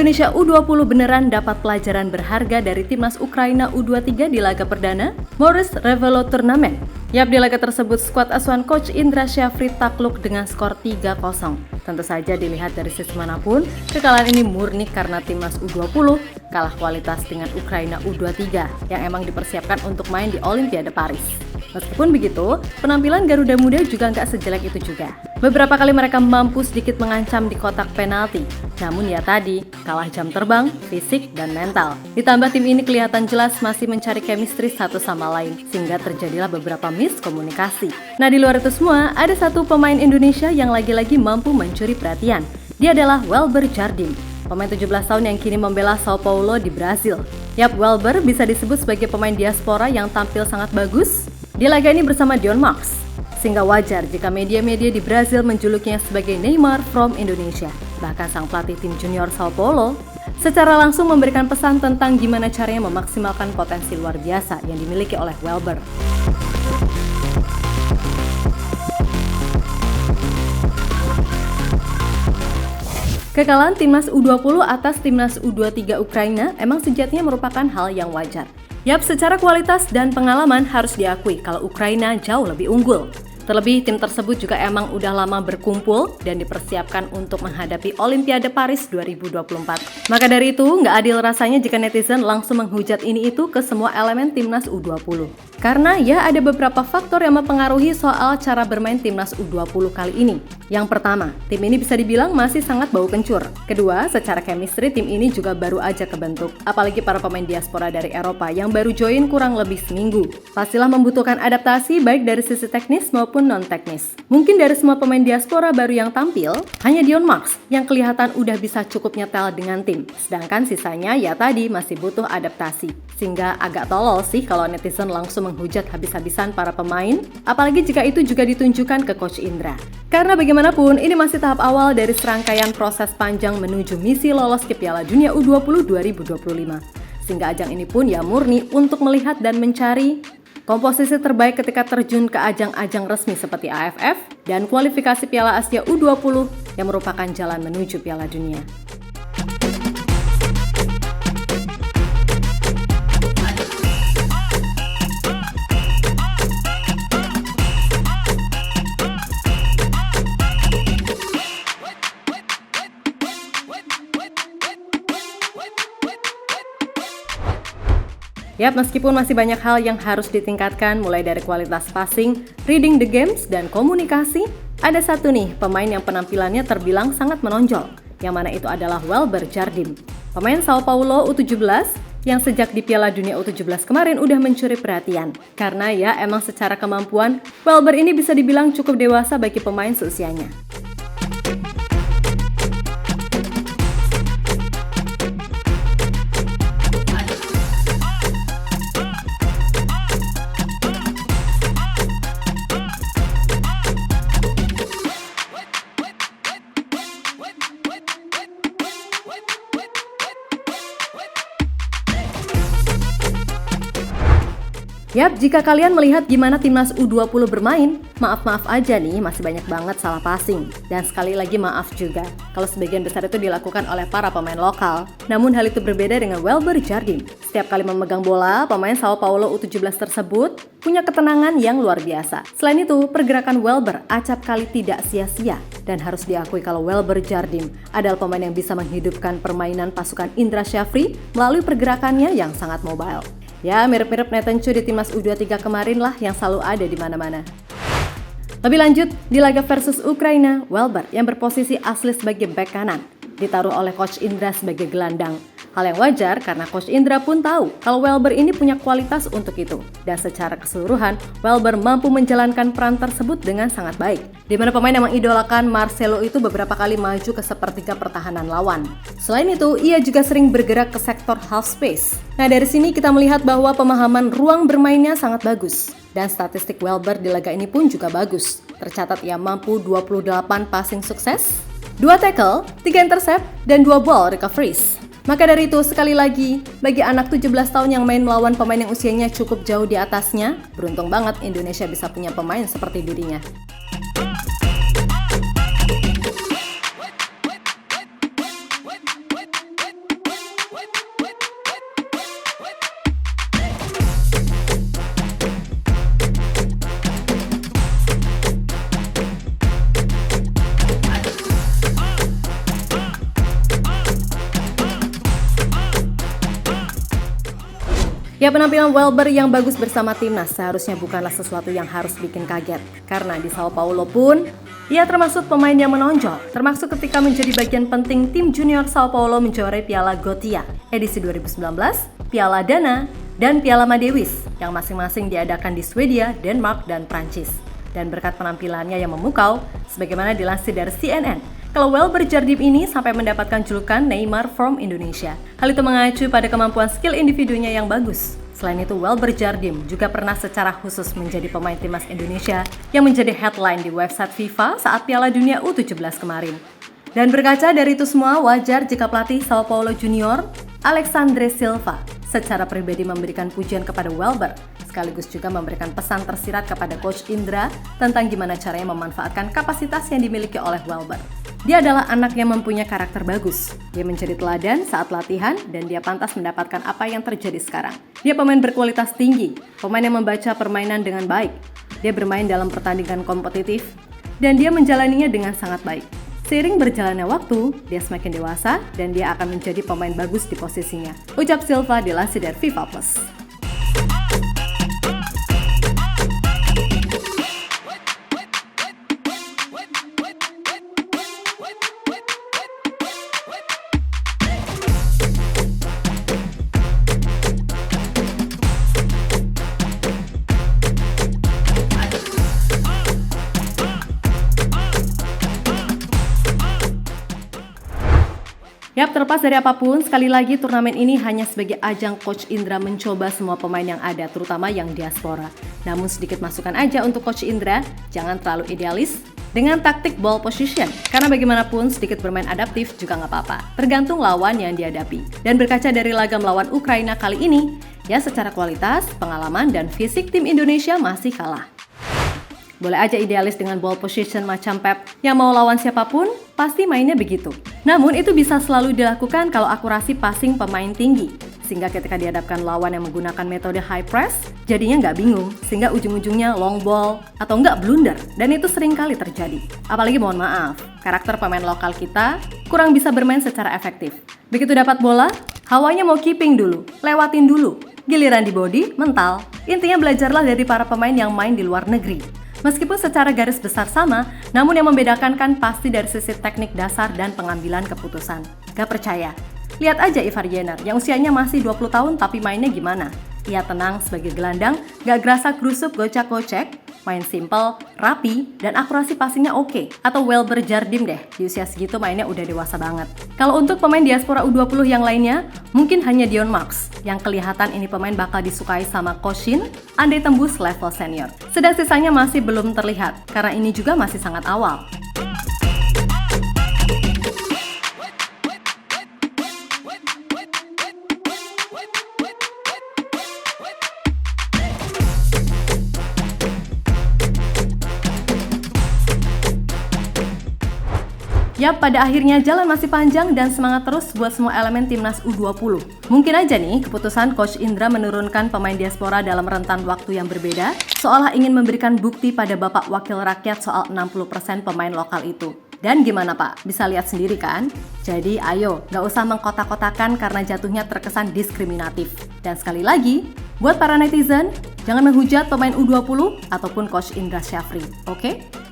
Indonesia U20 beneran dapat pelajaran berharga dari timnas Ukraina U23 di laga perdana Morris Revelo Turnamen. Yap, di laga tersebut skuad asuhan Coach Indra Syafri takluk dengan skor 3-0. Tentu saja dilihat dari sisi manapun, kekalahan ini murni karena timnas U20 kalah kualitas dengan Ukraina U23 yang emang dipersiapkan untuk main di Olimpiade Paris. Meskipun begitu, penampilan Garuda Muda juga nggak sejelek itu juga. Beberapa kali mereka mampu sedikit mengancam di kotak penalti. Namun ya tadi, kalah jam terbang, fisik, dan mental. Ditambah tim ini kelihatan jelas masih mencari chemistry satu sama lain, sehingga terjadilah beberapa miskomunikasi. Nah, di luar itu semua, ada satu pemain Indonesia yang lagi-lagi mampu mencuri perhatian. Dia adalah Welber Jardim, pemain 17 tahun yang kini membela Sao Paulo di Brazil. Yap, Welber bisa disebut sebagai pemain diaspora yang tampil sangat bagus di laga ini bersama Dion Max, sehingga wajar jika media-media di Brazil menjulukinya sebagai Neymar from Indonesia. Bahkan sang pelatih tim junior Sao Paulo secara langsung memberikan pesan tentang gimana caranya memaksimalkan potensi luar biasa yang dimiliki oleh Welber. Kekalahan timnas U20 atas timnas U23 Ukraina emang sejatinya merupakan hal yang wajar. Yap, secara kualitas dan pengalaman harus diakui kalau Ukraina jauh lebih unggul. Terlebih tim tersebut juga emang udah lama berkumpul dan dipersiapkan untuk menghadapi Olimpiade Paris 2024. Maka dari itu, nggak adil rasanya jika netizen langsung menghujat ini itu ke semua elemen timnas U20. Karena ya ada beberapa faktor yang mempengaruhi soal cara bermain timnas U20 kali ini. Yang pertama, tim ini bisa dibilang masih sangat bau kencur. Kedua, secara chemistry tim ini juga baru aja kebentuk. Apalagi para pemain diaspora dari Eropa yang baru join kurang lebih seminggu. Pastilah membutuhkan adaptasi baik dari sisi teknis maupun non-teknis. Mungkin dari semua pemain diaspora baru yang tampil, hanya Dion Max yang kelihatan udah bisa cukup nyetel dengan tim. Sedangkan sisanya ya tadi masih butuh adaptasi. Sehingga agak tolol sih kalau netizen langsung menghujat habis-habisan para pemain, apalagi jika itu juga ditunjukkan ke Coach Indra. Karena bagaimanapun, ini masih tahap awal dari serangkaian proses panjang menuju misi lolos ke Piala Dunia U20 2025. Sehingga ajang ini pun ya murni untuk melihat dan mencari komposisi terbaik ketika terjun ke ajang-ajang resmi seperti AFF dan kualifikasi Piala Asia U20 yang merupakan jalan menuju Piala Dunia. Yap, meskipun masih banyak hal yang harus ditingkatkan mulai dari kualitas passing, reading the games, dan komunikasi, ada satu nih pemain yang penampilannya terbilang sangat menonjol, yang mana itu adalah Welber Jardim, pemain Sao Paulo U17 yang sejak di Piala Dunia U17 kemarin udah mencuri perhatian. Karena ya emang secara kemampuan, Welber ini bisa dibilang cukup dewasa bagi pemain seusianya. Yap, jika kalian melihat gimana timnas U20 bermain, maaf-maaf aja nih, masih banyak banget salah passing. Dan sekali lagi maaf juga, kalau sebagian besar itu dilakukan oleh para pemain lokal. Namun hal itu berbeda dengan Welber Jardim. Setiap kali memegang bola, pemain Sao Paulo U17 tersebut punya ketenangan yang luar biasa. Selain itu, pergerakan Welber acap kali tidak sia-sia. Dan harus diakui kalau Welber Jardim adalah pemain yang bisa menghidupkan permainan pasukan Indra Syafri melalui pergerakannya yang sangat mobile. Ya, mirip-mirip Nathan Chu di timnas U23 kemarin lah yang selalu ada di mana-mana. Lebih lanjut, di laga versus Ukraina, Welber yang berposisi asli sebagai bek kanan ditaruh oleh Coach Indra sebagai gelandang. Hal yang wajar karena Coach Indra pun tahu kalau Welber ini punya kualitas untuk itu. Dan secara keseluruhan, Welber mampu menjalankan peran tersebut dengan sangat baik. Di mana pemain yang mengidolakan Marcelo itu beberapa kali maju ke sepertiga pertahanan lawan. Selain itu, ia juga sering bergerak ke sektor half space. Nah, dari sini kita melihat bahwa pemahaman ruang bermainnya sangat bagus. Dan statistik Welber di laga ini pun juga bagus. Tercatat ia mampu 28 passing sukses, 2 tackle, 3 intercept, dan 2 ball recoveries. Maka dari itu, sekali lagi, bagi anak 17 tahun yang main melawan pemain yang usianya cukup jauh di atasnya, beruntung banget Indonesia bisa punya pemain seperti dirinya. Ya, penampilan Welber yang bagus bersama timnas seharusnya bukanlah sesuatu yang harus bikin kaget. Karena di Sao Paulo pun, ia termasuk pemain yang menonjol, termasuk ketika menjadi bagian penting tim junior Sao Paulo menjuarai Piala Gothia edisi 2019, Piala Dana, dan Piala Madewis yang masing-masing diadakan di Swedia, Denmark, dan Prancis. Dan berkat penampilannya yang memukau, sebagaimana dilansir dari CNN, kalau Welber Jardim ini sampai mendapatkan julukan Neymar from Indonesia. Hal itu mengacu pada kemampuan skill individunya yang bagus. Selain itu, Welber Jardim juga pernah secara khusus menjadi pemain timnas Indonesia yang menjadi headline di website FIFA saat Piala Dunia U17 kemarin. Dan berkaca dari itu semua, wajar jika pelatih Sao Paulo Junior, Alexandre Silva, secara pribadi memberikan pujian kepada Welber, sekaligus juga memberikan pesan tersirat kepada Coach Indra tentang gimana caranya memanfaatkan kapasitas yang dimiliki oleh Welber. Dia adalah anak yang mempunyai karakter bagus. Dia menjadi teladan saat latihan dan dia pantas mendapatkan apa yang terjadi sekarang. Dia pemain berkualitas tinggi, pemain yang membaca permainan dengan baik. Dia bermain dalam pertandingan kompetitif dan dia menjalaninya dengan sangat baik. Seiring berjalannya waktu, dia semakin dewasa dan dia akan menjadi pemain bagus di posisinya. Ucap Silva dilansir dari FIFA Plus. Yap, terlepas dari apapun, sekali lagi turnamen ini hanya sebagai ajang Coach Indra mencoba semua pemain yang ada, terutama yang diaspora. Namun sedikit masukan aja untuk Coach Indra, jangan terlalu idealis dengan taktik ball position. Karena bagaimanapun sedikit bermain adaptif juga nggak apa-apa, tergantung lawan yang dihadapi. Dan berkaca dari laga melawan Ukraina kali ini, ya secara kualitas, pengalaman, dan fisik tim Indonesia masih kalah. Boleh aja idealis dengan ball position macam Pep yang mau lawan siapapun, pasti mainnya begitu. Namun itu bisa selalu dilakukan kalau akurasi passing pemain tinggi. Sehingga ketika dihadapkan lawan yang menggunakan metode high press, jadinya nggak bingung, sehingga ujung-ujungnya long ball atau nggak blunder. Dan itu sering kali terjadi. Apalagi mohon maaf, karakter pemain lokal kita kurang bisa bermain secara efektif. Begitu dapat bola, hawanya mau keeping dulu, lewatin dulu. Giliran di body, mental. Intinya belajarlah dari para pemain yang main di luar negeri. Meskipun secara garis besar sama, namun yang membedakan kan pasti dari sisi teknik dasar dan pengambilan keputusan. Gak percaya? Lihat aja Ivar Jenner yang usianya masih 20 tahun tapi mainnya gimana? Ia tenang sebagai gelandang, gak gerasa gerusuk gocak-gocek, main simple, rapi, dan akurasi passingnya oke. Atau Welber Jardim deh, di usia segitu mainnya udah dewasa banget. Kalau untuk pemain diaspora U20 yang lainnya, mungkin hanya Dion Marks, yang kelihatan ini pemain bakal disukai sama Coach Shin, andai tembus level senior. Sedang sisanya masih belum terlihat, karena ini juga masih sangat awal. Yap, pada akhirnya jalan masih panjang dan semangat terus buat semua elemen timnas U20. Mungkin aja nih keputusan Coach Indra menurunkan pemain diaspora dalam rentan waktu yang berbeda, seolah ingin memberikan bukti pada Bapak Wakil Rakyat soal 60% pemain lokal itu. Dan gimana Pak? Bisa lihat sendiri kan? Jadi ayo, gak usah mengkotak-kotakan karena jatuhnya terkesan diskriminatif. Dan sekali lagi, buat para netizen, jangan menghujat pemain U20 ataupun Coach Indra Syafri, oke?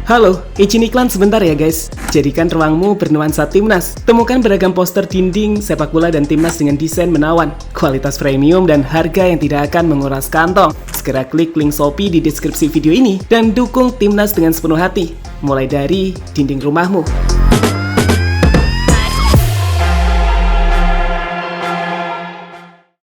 Halo, izin iklan sebentar ya guys. Jadikan ruangmu bernuansa timnas. Temukan beragam poster dinding, sepak bola dan timnas dengan desain menawan, kualitas premium dan harga yang tidak akan menguras kantong. Segera klik link Shopee di deskripsi video ini dan dukung timnas dengan sepenuh hati. Mulai dari dinding rumahmu.